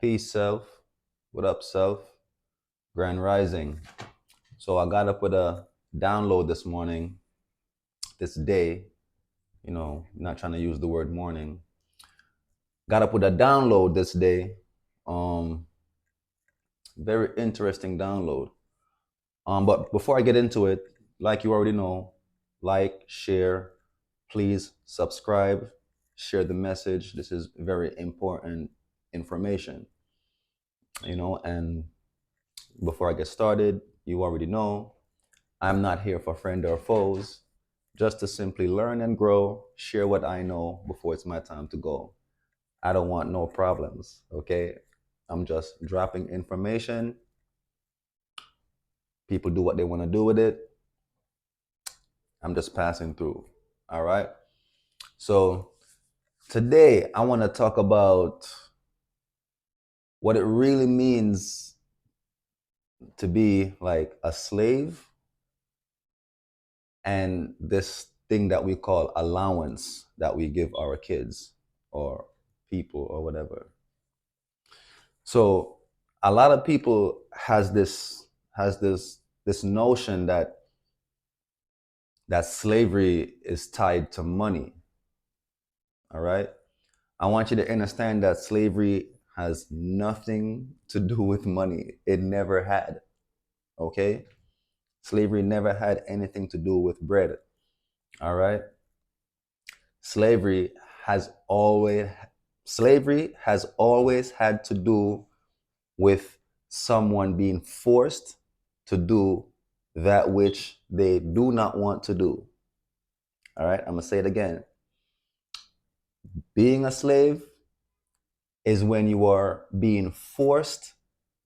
Peace, self. What up, self? Grand Rising. So I got up with a download this morning, this day. Not trying to use the word morning. Got up with a download this day. Um, Very interesting download. But before I get into it, like you already know, like, share, please subscribe, share the message. This is very important information. And before I get started, you already know I'm not here for friend or foes, just to simply learn and grow, share what I know before it's my time to go. I don't want no problems, okay? I'm just dropping information. People do what they want to do with it. I'm just passing through, all right? So today I want to talk about what it really means to be like a slave and this thing that we call allowance that we give our kids or people or whatever. So a lot of people has this notion that slavery is tied to money. All right. I want you to understand that slavery has nothing to do with money. It never had. Okay. Slavery never had anything to do with bread. All right. Slavery has always slavery has always had to do with someone being forced to do that which they do not want to do. All right, I'm gonna say it again. Being a slave is when you are being forced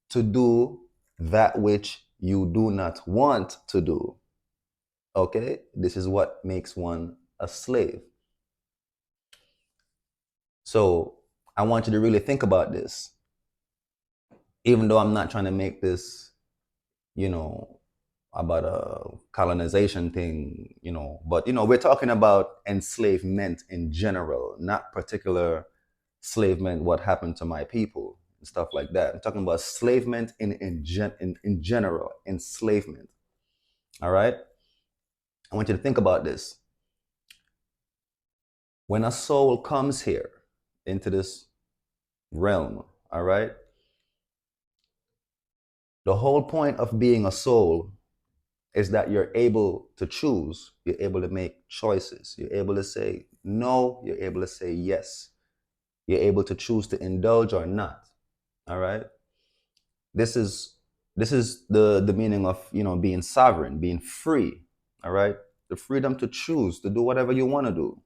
to do that which you do not want to do. Okay, this is what makes one a slave. So I want you to really think about this, even though I'm not trying to make this, you know, about a colonization thing, but we're talking about enslavement in general, not particular enslavement, what happened to my people and stuff like that. I'm talking about enslavement in general, enslavement. All right. I want you to think about this. When a soul comes here into this realm, all right, the whole point of being a soul is that you're able to choose, you're able to make choices, you're able to say no, you're able to say yes, you're able to choose to indulge or not. All right. This is the meaning of being sovereign, being free. All right. The freedom to choose to do whatever you want to do.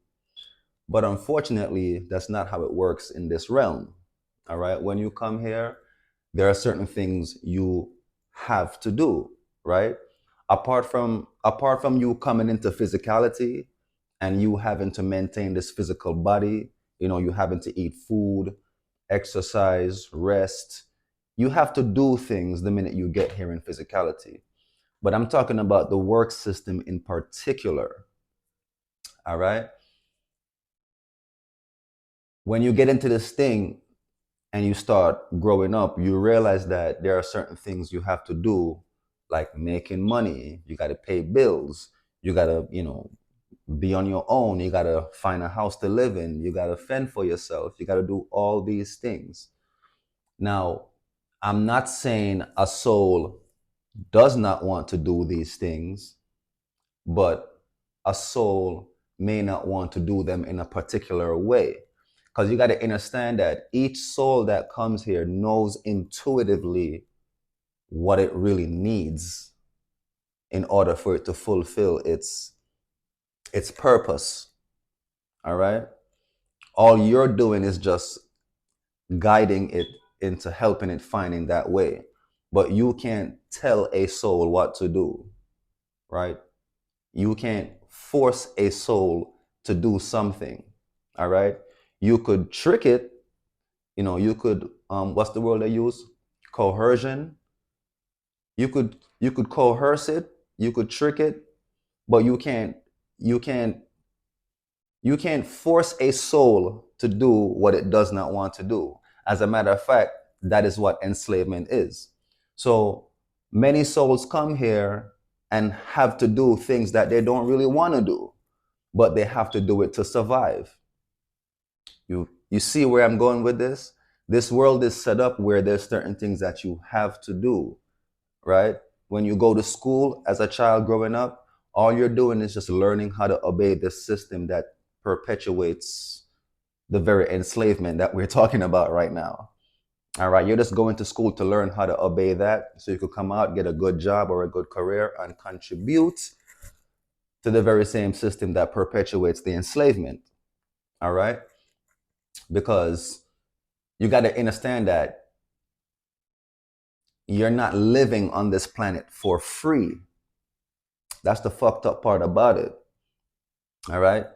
But unfortunately, that's not how it works in this realm. All right. When you come here, there are certain things you have to do, right? Apart from you coming into physicality and you having to maintain this physical body, you having to eat food, exercise, rest. You have to do things the minute you get here in physicality. But I'm talking about the work system in particular. All right. When you get into this thing and you start growing up, you realize that there are certain things you have to do, like making money. You got to pay bills. You got to, be on your own. You got to find a house to live in. You got to fend for yourself. You got to do all these things. Now, I'm not saying a soul does not want to do these things, but a soul may not want to do them in a particular way. Because you got to understand that each soul that comes here knows intuitively what it really needs in order for it to fulfill its purpose. All right. All you're doing is just guiding it into helping it finding that way. But you can't tell a soul what to do, right? You can't force a soul to do something. All right. You could trick it, you could what's the word they use? Coercion. You could coerce it, you could trick it, but you can't you can't force a soul to do what it does not want to do. As a matter of fact, that is what enslavement is. So many souls come here and have to do things that they don't really want to do, but they have to do it to survive. You see where I'm going with this? This world is set up where there's certain things that you have to do, right? When you go to school as a child growing up, all you're doing is just learning how to obey the system that perpetuates the very enslavement that we're talking about right now. All right, you're just going to school to learn how to obey that so you could come out, get a good job or a good career, and contribute to the very same system that perpetuates the enslavement. All right, because you got to understand that you're not living on this planet for free. That's the fucked up part about it. All right,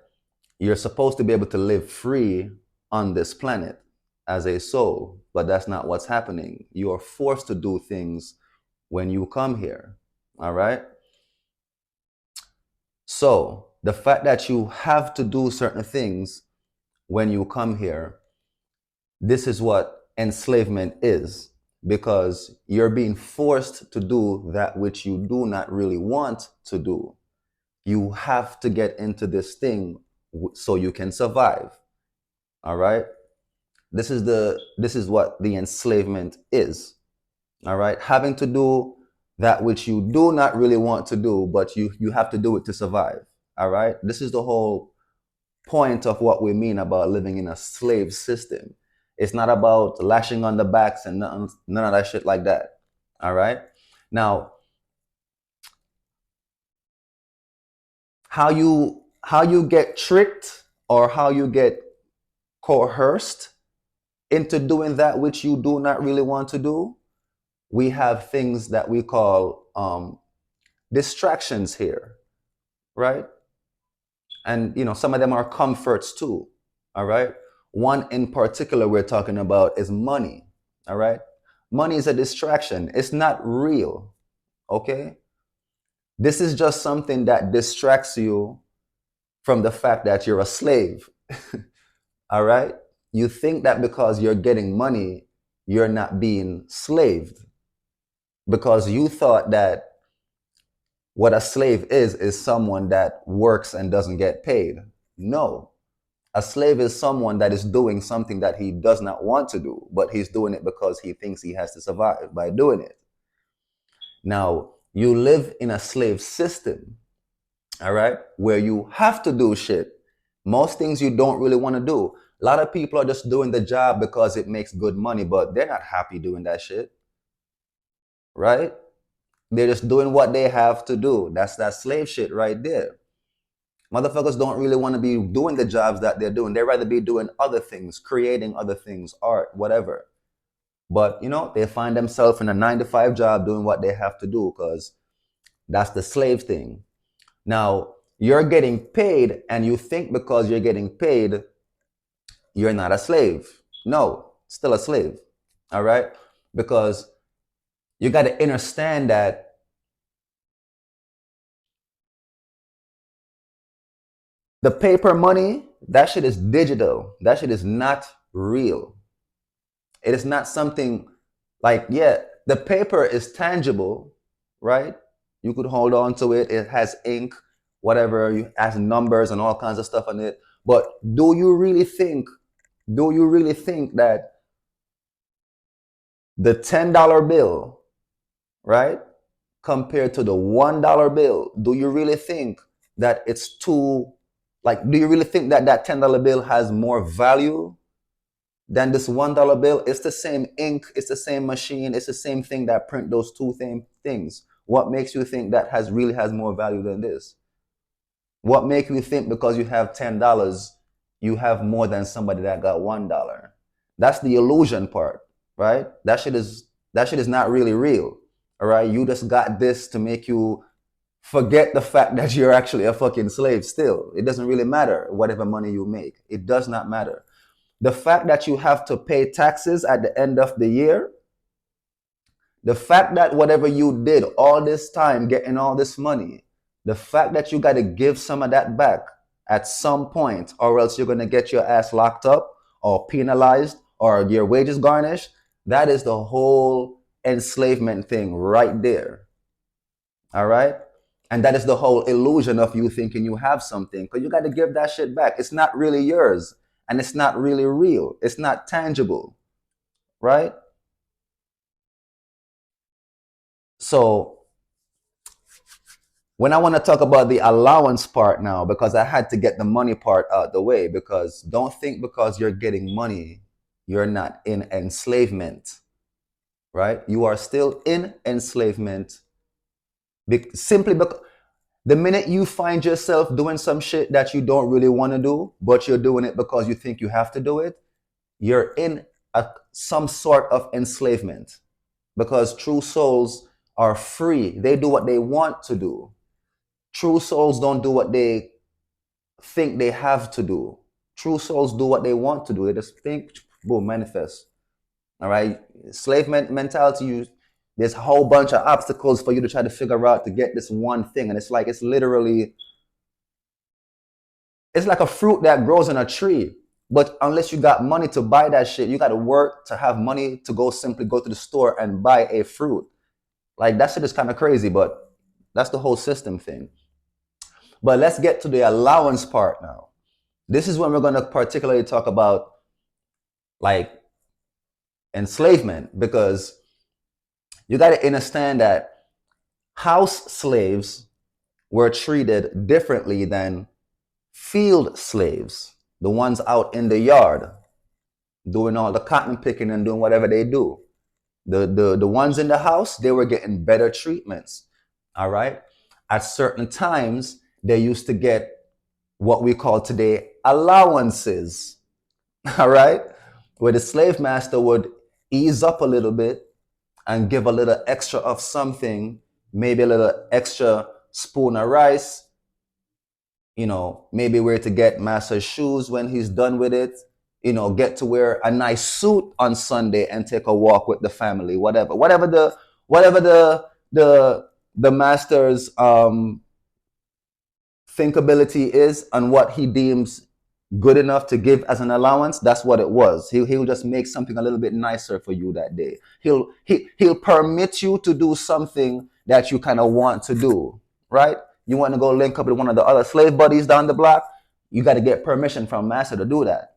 you're supposed to be able to live free on this planet as a soul, but that's not what's happening. You are forced to do things when you come here. All right. So the fact that you have to do certain things when you come here, this is what enslavement is, because you're being forced to do that which you do not really want to do. You have to get into this thing so you can survive. All right. This is what the enslavement is. All right, having to do that which you do not really want to do, but you have to do it to survive. All right, this is the whole point of what we mean about living in a slave system. It's not about lashing on the backs and none of that shit like that. All right, now how you get tricked or how you get coerced into doing that which you do not really want to do, we have things that we call distractions here, right? And some of them are comforts too. All right. One in particular we're talking about is money. All right. Money is a distraction. It's not real. Okay. This is just something that distracts you from the fact that you're a slave. All right. You think that because you're getting money, you're not being slaved, because you thought that what a slave is someone that works and doesn't get paid. No. A slave is someone that is doing something that he does not want to do, but he's doing it because he thinks he has to survive by doing it. Now, you live in a slave system, all right, where you have to do shit. Most things you don't really want to do. A lot of people are just doing the job because it makes good money, but they're not happy doing that shit, right? They're just doing what they have to do. That's that slave shit right there. Motherfuckers don't really want to be doing the jobs that they're doing. They'd rather be doing other things, creating other things, art, whatever. But they find themselves in a 9 to 5 job doing what they have to do because that's the slave thing. Now, you're getting paid and you think because you're getting paid, you're not a slave. No, still a slave. All right? Because you got to understand that the paper money, that shit is digital. That shit is not real. It is not something like, yeah, the paper is tangible, right? You could hold on to it. It has ink, whatever, it has numbers and all kinds of stuff on it. But do you really think that the $10 bill, right, compared to the $1 bill, do you really think that it's too, like, do you really think that that $10 bill has more value than this $1 bill? It's the same ink, it's the same machine, it's the same thing that print those two same things. What makes you think that really has more value than this? What makes you think because you have $10, you have more than somebody that got $1? That's the illusion part, right? That shit is not really real. All right. You just got this to make you forget the fact that you're actually a fucking slave still. It doesn't really matter whatever money you make. It does not matter. The fact that you have to pay taxes at the end of the year, the fact that whatever you did all this time getting all this money, the fact that you got to give some of that back at some point, or else you're going to get your ass locked up or penalized or your wages garnished, That is the whole enslavement thing right there. All right. And that is the whole illusion of you thinking you have something, because you got to give that shit back. It's not really yours, and it's not really real. It's not tangible. Right. So when I want to talk about the allowance part now, because I had to get the money part out the way, because don't think because you're getting money, you're not in enslavement, right? You are still in enslavement, simply because the minute you find yourself doing some shit that you don't really want to do, but you're doing it because you think you have to do it, you're in some sort of enslavement, because true souls are free. They do what they want to do. True souls don't do what they think they have to do. True souls do what they want to do. They just think, boom, manifest. All right. Slave mentality, there's a whole bunch of obstacles for you to try to figure out to get this one thing. And it's like, it's literally, it's like a fruit that grows in a tree. But unless you got money to buy that shit, you got to work to have money to simply go to the store and buy a fruit. Like, that shit is kind of crazy, but that's the whole system thing. But let's get to the allowance part now. This is when we're going to particularly talk about like enslavement, because you got to understand that house slaves were treated differently than field slaves, the ones out in the yard doing all the cotton picking and doing whatever they do. The ones in the house, they were getting better treatments. All right. At certain times, they used to get what we call today allowances. All right. Where the slave master would ease up a little bit and give a little extra of something, maybe a little extra spoon of rice, maybe we're to get master's shoes when he's done with it, get to wear a nice suit on Sunday and take a walk with the family, whatever the master's thinkability is and what he deems good enough to give as an allowance. That's what it was. He'll just make something a little bit nicer for you that day. He'll permit you to do something that you kind of want to do, right? You want to go link up with one of the other slave buddies down the block, you got to get permission from master to do that.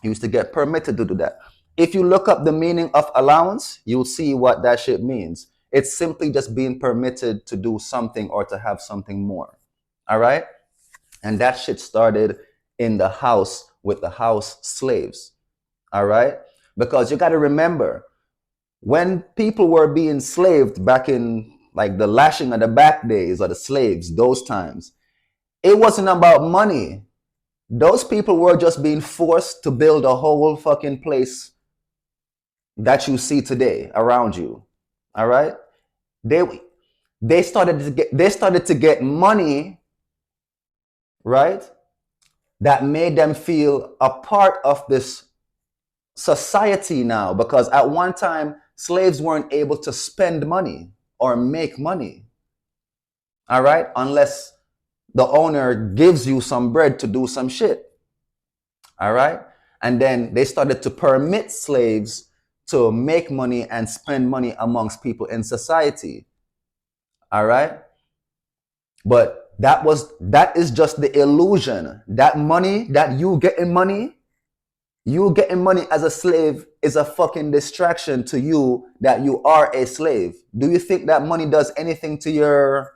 He used to get permitted to do that. If you look up the meaning of allowance, you'll see what that shit means. It's simply just being permitted to do something or to have something more. All right? And that shit started in the house with the house slaves. All right? Because you got to remember, when people were being enslaved back in like the lashing of the back days or the slaves, those times, it wasn't about money. Those people were just being forced to build a whole fucking place that you see today around you. All right? They started to get money, right? That made them feel a part of this society now, because at one time slaves weren't able to spend money or make money. All right? Unless the owner gives you some bread to do some shit. All right? And then they started to permit slaves to make money and spend money amongst people in society. All right? But that is just the illusion. That money, that you getting money as a slave is a fucking distraction to you that you are a slave. Do you think that money does anything to your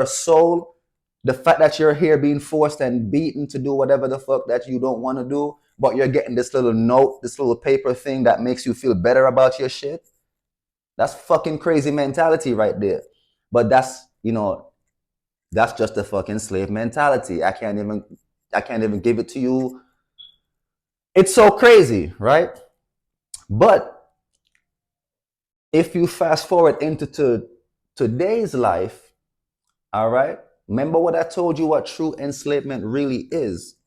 soul? The fact that you're here being forced and beaten to do whatever the fuck that you don't want to do, but you're getting this little note, this little paper thing that makes you feel better about your shit. That's fucking crazy mentality right there. But that's just a fucking slave mentality. I can't even give it to you. It's so crazy, right? But if you fast forward into today's life, all right, remember what I told you what true enslavement really is.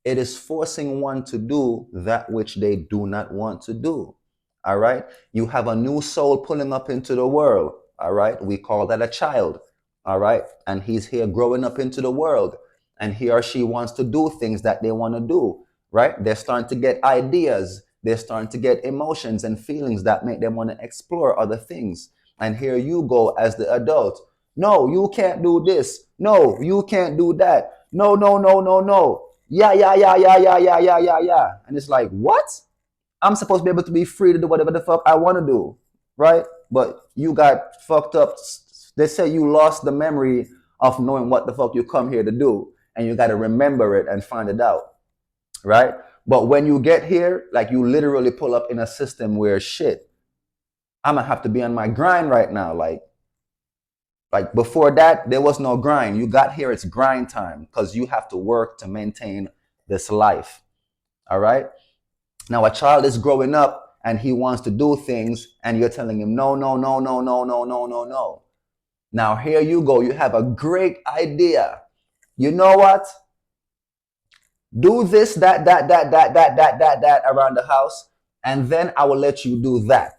It is forcing one to do that which they do not want to do. All right. You have a new soul pulling up into the world. All right. We call that a child. All right. And he's here growing up into the world. And he or she wants to do things that they want to do. Right. They're starting to get ideas. they're starting to get emotions and feelings that make them want to explore other things. And here you go as the adult. No, you can't do this. No, you can't do that. No, no, no, no, no. Yeah, yeah, yeah, yeah, yeah, yeah, yeah, yeah, yeah. And it's like, what? I'm supposed to be able to be free to do whatever the fuck I want to do, right? But you got fucked up. They say you lost the memory of knowing what the fuck you come here to do, and you got to remember it and find it out, right? But when you get here, like you literally pull up in a system where shit, I'm gonna have to be on my grind right now. Like before that, there was no grind. You got here, it's grind time because you have to work to maintain this life. All right. Now a child is growing up and he wants to do things, and you're telling him no, no, no, no, no, no, no, no, no. Now here you go. You have a great idea. You know what? Do this, that around the house, and then I will let you do that.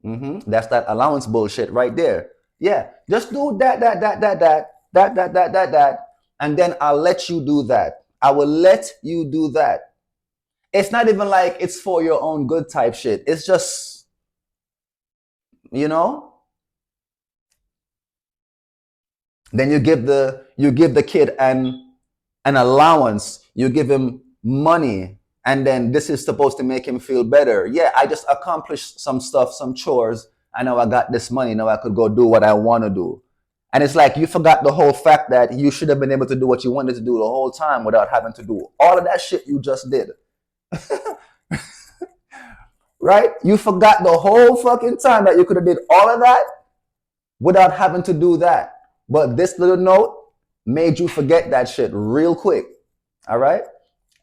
That's that allowance bullshit right there. Yeah, just do that, and then I'll let you do that. I will let you do that. It's not even like it's for your own good type shit. It's just, you know. Then you give the kid an allowance. You give him money, and then this is supposed to make him feel better. Yeah, I just accomplished some stuff, some chores. I know I got this money. Now I could go do what I want to do. And it's like you forgot the whole fact that you should have been able to do what you wanted to do the whole time without having to do all of that shit you just did. Right? You forgot the whole fucking time that you could have did all of that without having to do that. But this little note made you forget that shit real quick. All right?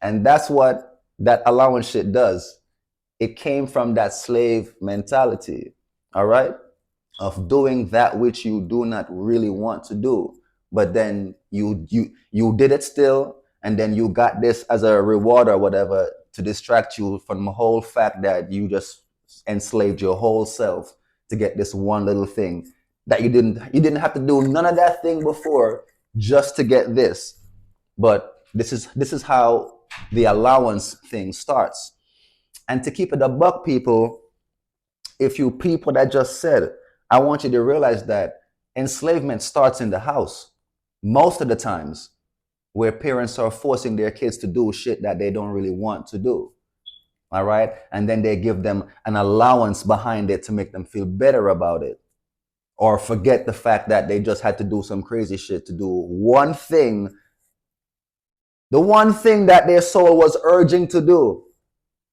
And that's what that allowance shit does. It came from that slave mentality. All right? Of doing that which you do not really want to do. But then you did it still, and then you got this as a reward or whatever to distract you from the whole fact that you just enslaved your whole self to get this one little thing that you didn't have to do none of that thing before just to get this. But this is how the allowance thing starts. And to keep it a buck, people, if you people that just said, I want you to realize that enslavement starts in the house most of the times, where parents are forcing their kids to do shit that they don't really want to do. All right. And then they give them an allowance behind it to make them feel better about it, or forget the fact that they just had to do some crazy shit to do one thing, the one thing that their soul was urging to do.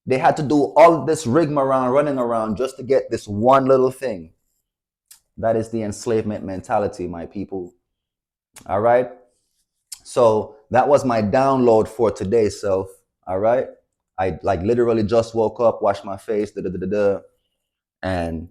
They had to do all this rigmarole, running around just to get this one little thing. That is the enslavement mentality, my people. All right. So that was my download for today, self. All right. I like literally just woke up, washed my face, and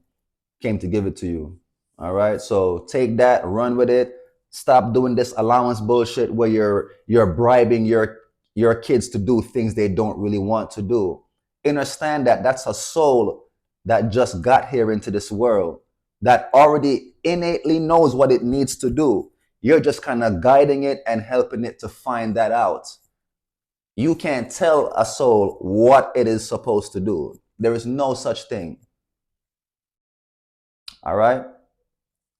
came to give it to you. All right. So take that, run with it. Stop doing this allowance bullshit where you're bribing your kids to do things they don't really want to do. Understand that that's a soul that just got here into this world that already innately knows what it needs to do. You're just kind of guiding it and helping it to find that out. You can't tell a soul what it is supposed to do. There is no such thing. All right.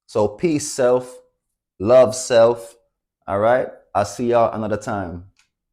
So peace, self. Love, self. All right. I'll see y'all another time.